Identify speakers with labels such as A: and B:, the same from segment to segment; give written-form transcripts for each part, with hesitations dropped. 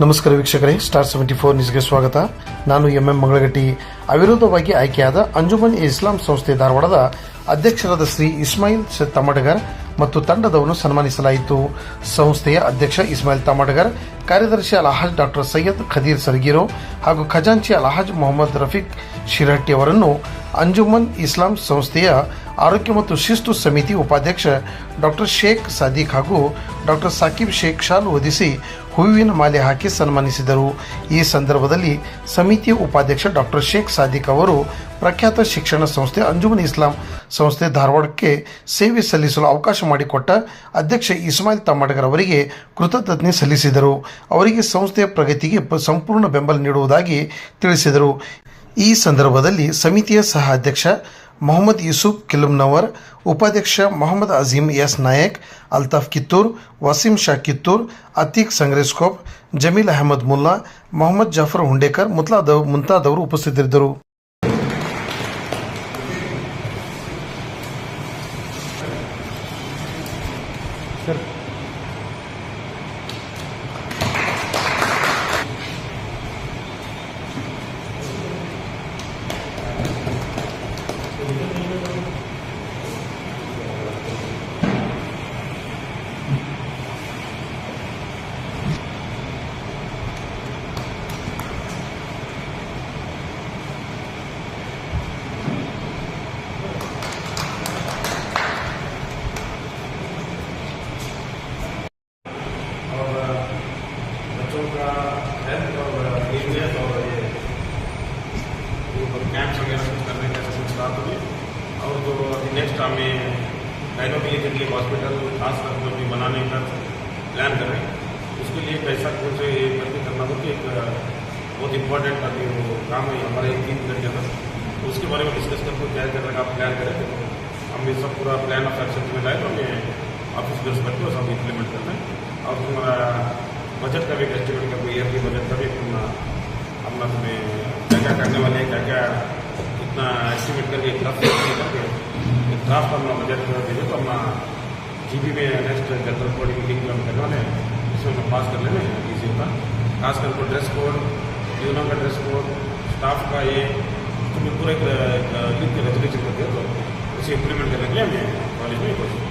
A: ನಮಸ್ಕಾರ ವೀಕ್ಷಕರೇ, ಸ್ಟಾರ್ 74 ನ್ಯೂಸ್ಗೆ ಸ್ವಾಗತ. ನಾನು ಎಂಎಂ ಮಂಗಳಗಟ್ಟಿ. ಅವಿರೋಧವಾಗಿ ಆಯ್ಕೆಯಾದ ಅಂಜುಮನ್ ಇಸ್ಲಾಂ ಸಂಸ್ಥೆ ಧಾರವಾಡದ ಅಧ್ಯಕ್ಷರಾದ ಶ್ರೀ ಇಸ್ಮಾಯಿಲ್ ತಮಟಗರ್ ಮತ್ತು ತಂಡದವನ್ನು ಸನ್ಮಾನಿಸಲಾಯಿತು. ಸಂಸ್ಥೆಯ ಅಧ್ಯಕ್ಷ ಇಸ್ಮಾಯಿಲ್ ತಮಟಗರ್, ಕಾರ್ಯದರ್ಶಿ ಅಲ್ಹಾಜ್ ಡಾಕ್ಟರ್ ಸೈಯದ್ ಖದೀರ್ ಸರ್ಗೀರೋ ಹಾಗೂ ಖಜಾಂಚಿ ಅಲ್ಹಾಜ್ ಮೊಹಮ್ಮದ್ ರಫೀಕ್ ಶಿರಹಟ್ಟಿ ಅವರನ್ನು ಅಂಜುಮನ್ ಇಸ್ಲಾಂ ಸಂಸ್ಥೆಯ ಆರೋಗ್ಯ ಮತ್ತು ಶಿಸ್ತು ಸಮಿತಿ ಉಪಾಧ್ಯಕ್ಷ ಡಾಕ್ಟರ್ ಶೇಖ್ ಸಾದಿಕ್ ಹಾಗೂ ಡಾಕ್ಟರ್ ಸಾಕಿಬ್ ಶೇಖ್ ಶಾಲು ಹೊದಿಸಿ ಹೂವಿನ ಮಾಲೆ ಹಾಕಿ ಸನ್ಮಾನಿಸಿದರು. ಈ ಸಂದರ್ಭದಲ್ಲಿ ಸಮಿತಿಯ ಉಪಾಧ್ಯಕ್ಷ ಡಾಕ್ಟರ್ ಶೇಖ್ ಸಾದಿಕ್ ಅವರು ಪ್ರಖ್ಯಾತ ಶಿಕ್ಷಣ ಸಂಸ್ಥೆ ಅಂಜುಮನ್ ಇಸ್ಲಾಂ ಸಂಸ್ಥೆ ಧಾರವಾಡಕ್ಕೆ ಸೇವೆ ಸಲ್ಲಿಸಲು ಅವಕಾಶ ಮಾಡಿಕೊಟ್ಟ ಅಧ್ಯಕ್ಷ ಇಸ್ಮಾಯಿಲ್ ತಮಟಗರ್ ಅವರಿಗೆ ಕೃತಜ್ಞತೆ ಸಲ್ಲಿಸಿದರು. ಅವರಿಗೆ ಸಂಸ್ಥೆಯ ಪ್ರಗತಿಗೆ ಸಂಪೂರ್ಣ ಬೆಂಬಲ ನೀಡುವುದಾಗಿ ತಿಳಿಸಿದರು. ಈ ಸಂದರ್ಭದಲ್ಲಿ ಸಮಿತಿಯ ಸಹ ಅಧ್ಯಕ್ಷ ಮೊಹಮ್ಮದ್ ಯೂಸುಫ್ ಕಿಲುಮ್ನವರ್, ಉಪಾಧ್ಯಕ್ಷ ಮೊಹಮ್ಮದ್ ಅಜೀಮ್ ಎಸ್ ನಾಯಕ್, ಅಲ್ತಾಫ್ ಕಿತ್ತೂರ್, ವಸೀಂ ಶಾ ಕಿತ್ತೂರ್, ಅತೀಕ್ ಸಂಗ್ರೇಸ್ಕೋಪ್, ಜಮೀಲ್ ಅಹಮದ್ ಮುಲ್ಲಾ, ಮೊಹಮ್ಮದ್ ಜಾಫರ್ ಹುಂಡೇಕರ್ ಮುಂತಾದವರು ಉಪಸ್ಥಿತರಿದ್ದರು.
B: का हेल्थ और एरियस और ये कैंप्स वगैरह कुछ करने का सिस्टम स्टार्ट हुई. और जो अभी नेक्स्ट हमें गायनोकोलॉजी हॉस्पिटल खास कर जो भी बनाने का प्लान कर रहे हैं, उसके लिए पैसा कौन से करके करना हो कि एक बहुत इम्पोर्टेंट अभी वो काम है हमारे 3 घंटे तक. तो उसके बारे में डिस्कस करके क्या करने का प्लान करें. तो हम ये सब पूरा प्लान ऑफ एक्शन में लाए तो हमें ऑफिस बेस करके वो सब इम्प्लीमेंट करते हैं. और तुम्हारा बजट का भी एस्टिमेट का कोई ईयरली बजट का भी अपना तुम्हें क्या क्या करने वाले हैं, क्या क्या इतना एस्टिमेट करके ड्राफ्ट अपना बजट दीजिए तो अपना जीबी में नेक्स्ट जनरल बॉडी मीटिंग में करने वाले हैं. इसमें हम पास कर लेंगे ईजी होता. खास करके ड्रेस कोड, यूनियन का ड्रेस कोड, स्टाफ का ये तुम्हें पूरा एक लिख के रेजोल्यूशन करते हैं. तो उसे इम्प्लीमेंट करने के लिए हमें कॉलेज में कोशिश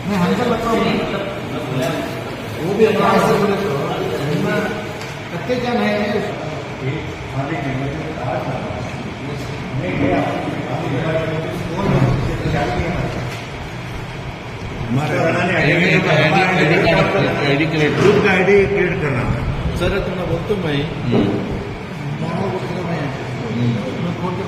C: मैं हंसल लगता हूँ वो भी कत्ते क्या नहीं है.
D: ग्रुप का आईडी क्रिएट करना
C: सर तुमने बोलतो मैं मैं खोल के